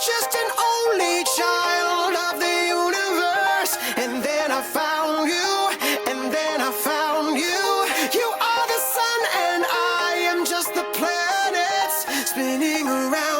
just an only child of the universe. And then I found you, and then I found you. You are the sun, and I am just the planets spinning around.